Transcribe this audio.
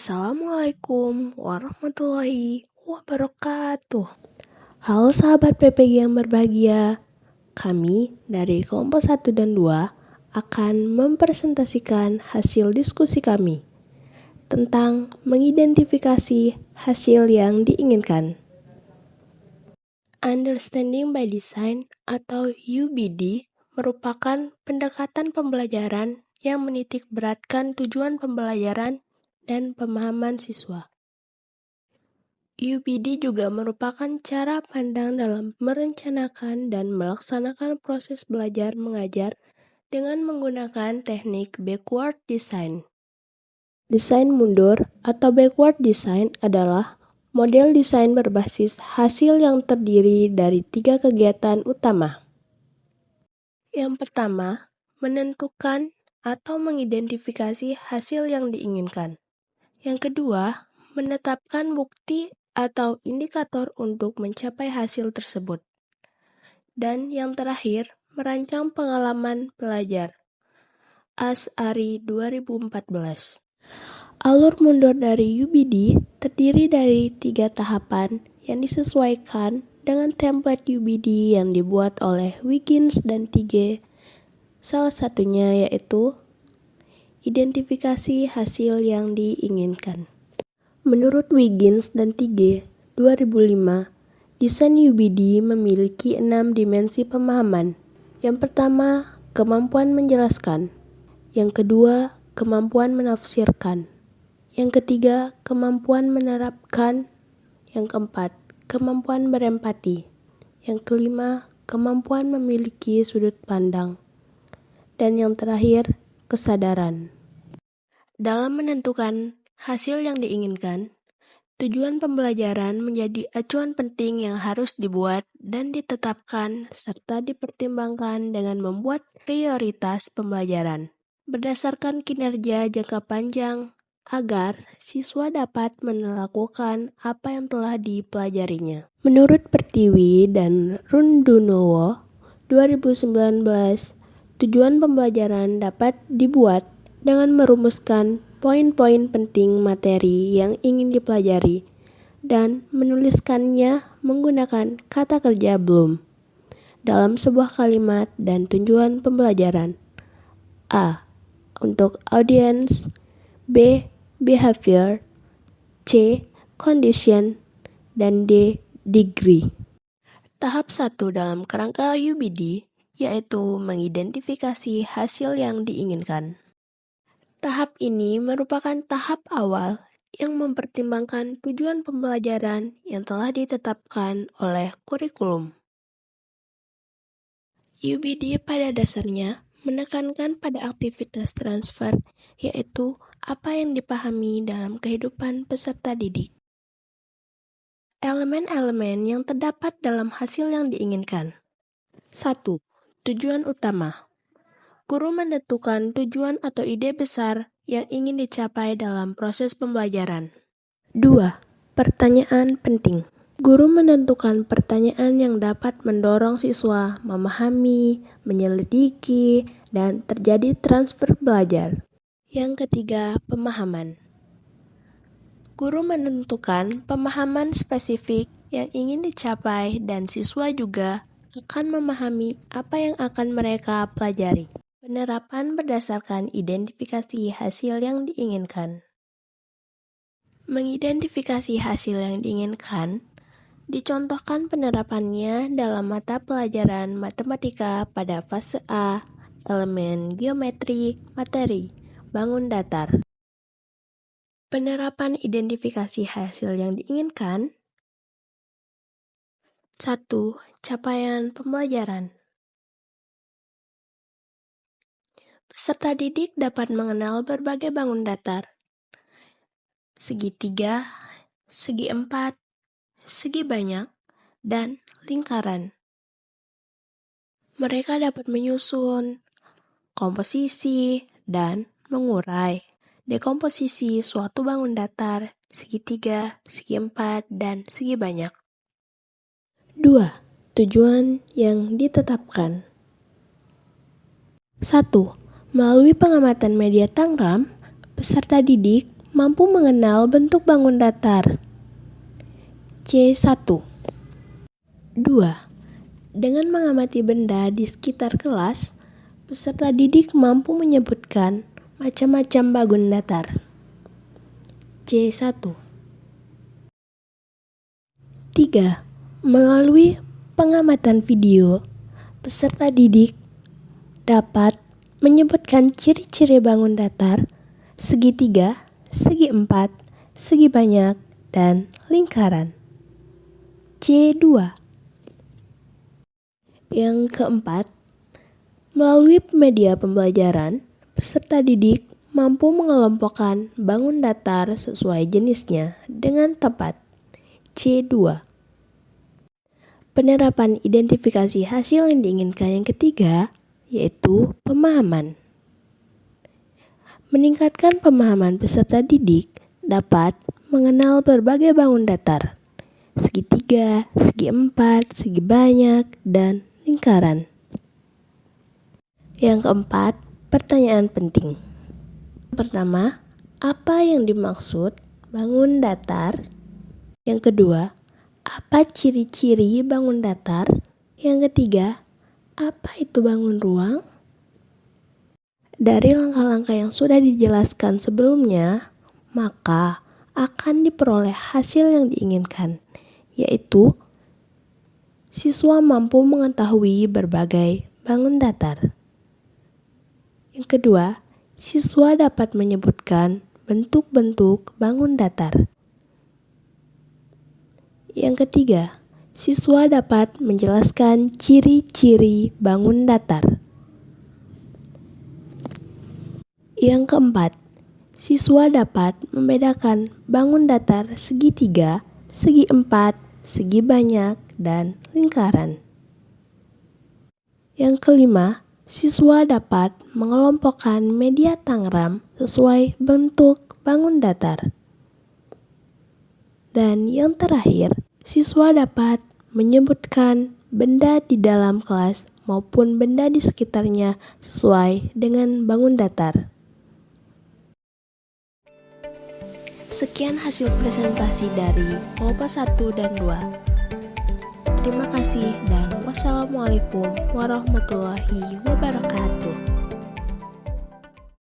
Assalamualaikum warahmatullahi wabarakatuh. Halo sahabat PPG yang berbahagia. Kami dari kelompok 1 dan 2 akan mempresentasikan hasil diskusi kami tentang mengidentifikasi hasil yang diinginkan. Understanding by Design atau UBD merupakan pendekatan pembelajaran yang menitik beratkan tujuan pembelajaran dan pemahaman siswa. UBD juga merupakan cara pandang dalam merencanakan dan melaksanakan proses belajar mengajar dengan menggunakan teknik backward design. Desain mundur atau backward design adalah model desain berbasis hasil yang terdiri dari 3 kegiatan utama. Yang pertama, menentukan atau mengidentifikasi hasil yang diinginkan. Yang kedua, menetapkan bukti atau indikator untuk mencapai hasil tersebut. Dan yang terakhir, merancang pengalaman belajar. Asy'ari 2014. Alur mundur dari UBD terdiri dari 3 tahapan yang disesuaikan dengan template UBD yang dibuat oleh Wiggins dan Tighe. Salah satunya yaitu identifikasi hasil yang diinginkan. Menurut Wiggins dan Tighe 2005, desain UBD memiliki 6 dimensi pemahaman. Yang pertama, kemampuan menjelaskan. Yang kedua, kemampuan menafsirkan. Yang ketiga, kemampuan menerapkan. Yang keempat, kemampuan berempati. Yang kelima, kemampuan memiliki sudut pandang. Dan yang terakhir, kesadaran. Dalam menentukan hasil yang diinginkan, tujuan pembelajaran menjadi acuan penting yang harus dibuat dan ditetapkan serta dipertimbangkan dengan membuat prioritas pembelajaran berdasarkan kinerja jangka panjang agar siswa dapat melakukan apa yang telah dipelajarinya. Menurut Pertiwi dan Rundunowo 2019, tujuan pembelajaran dapat dibuat dengan merumuskan poin-poin penting materi yang ingin dipelajari dan menuliskannya menggunakan kata kerja belum dalam sebuah kalimat dan tujuan pembelajaran. A. Untuk audience, B. Behavior, C. Condition, dan D. Degree. Tahap 1 dalam kerangka UBD yaitu mengidentifikasi hasil yang diinginkan. Tahap ini merupakan tahap awal yang mempertimbangkan tujuan pembelajaran yang telah ditetapkan oleh kurikulum. UBD pada dasarnya menekankan pada aktivitas transfer, yaitu apa yang dipahami dalam kehidupan peserta didik. Elemen-elemen yang terdapat dalam hasil yang diinginkan. 1. Tujuan utama. Guru menentukan tujuan atau ide besar yang ingin dicapai dalam proses pembelajaran. 2. Pertanyaan penting. Guru menentukan pertanyaan yang dapat mendorong siswa memahami, menyelidiki, dan terjadi transfer belajar. Yang ketiga, pemahaman. Guru menentukan pemahaman spesifik yang ingin dicapai dan siswa juga akan memahami apa yang akan mereka pelajari. Penerapan berdasarkan identifikasi hasil yang diinginkan. Mengidentifikasi hasil yang diinginkan, dicontohkan penerapannya dalam mata pelajaran matematika pada fase A, elemen geometri, materi, bangun datar. Penerapan identifikasi hasil yang diinginkan. 1. Capaian pembelajaran. Peserta didik dapat mengenal berbagai bangun datar, segitiga, segi empat, segi banyak, dan lingkaran. Mereka dapat menyusun, komposisi, dan mengurai dekomposisi suatu bangun datar, segitiga, segi empat, dan segi banyak. 2. Tujuan yang ditetapkan. 1. Melalui pengamatan media tangram, peserta didik mampu mengenal bentuk bangun datar. C1. 2. Dengan mengamati benda di sekitar kelas, peserta didik mampu menyebutkan macam-macam bangun datar. C1. 3. Melalui pengamatan video, peserta didik dapat menyebutkan ciri-ciri bangun datar, segitiga, segi empat, segi banyak, dan lingkaran. C2. Yang keempat, melalui media pembelajaran, peserta didik mampu mengelompokkan bangun datar sesuai jenisnya dengan tepat. C2. Penerapan identifikasi hasil yang diinginkan yang ketiga, yaitu pemahaman. Meningkatkan pemahaman peserta didik dapat mengenal berbagai bangun datar, segitiga, segi empat, segi banyak, dan lingkaran. Yang keempat, pertanyaan penting. Pertama, apa yang dimaksud bangun datar? Yang kedua, apa ciri-ciri bangun datar? Yang ketiga, apa itu bangun ruang? Dari langkah-langkah yang sudah dijelaskan sebelumnya, maka akan diperoleh hasil yang diinginkan, yaitu siswa mampu mengetahui berbagai bangun datar. Yang kedua, siswa dapat menyebutkan bentuk-bentuk bangun datar. Yang ketiga, siswa dapat menjelaskan ciri-ciri bangun datar. Yang keempat, siswa dapat membedakan bangun datar segitiga, segi empat, segi banyak, dan lingkaran. Yang kelima, siswa dapat mengelompokkan media tangram sesuai bentuk bangun datar. Dan yang terakhir, siswa dapat menyebutkan benda di dalam kelas maupun benda di sekitarnya sesuai dengan bangun datar. Sekian hasil presentasi dari kelompok 1 dan 2. Terima kasih dan wassalamualaikum warahmatullahi wabarakatuh.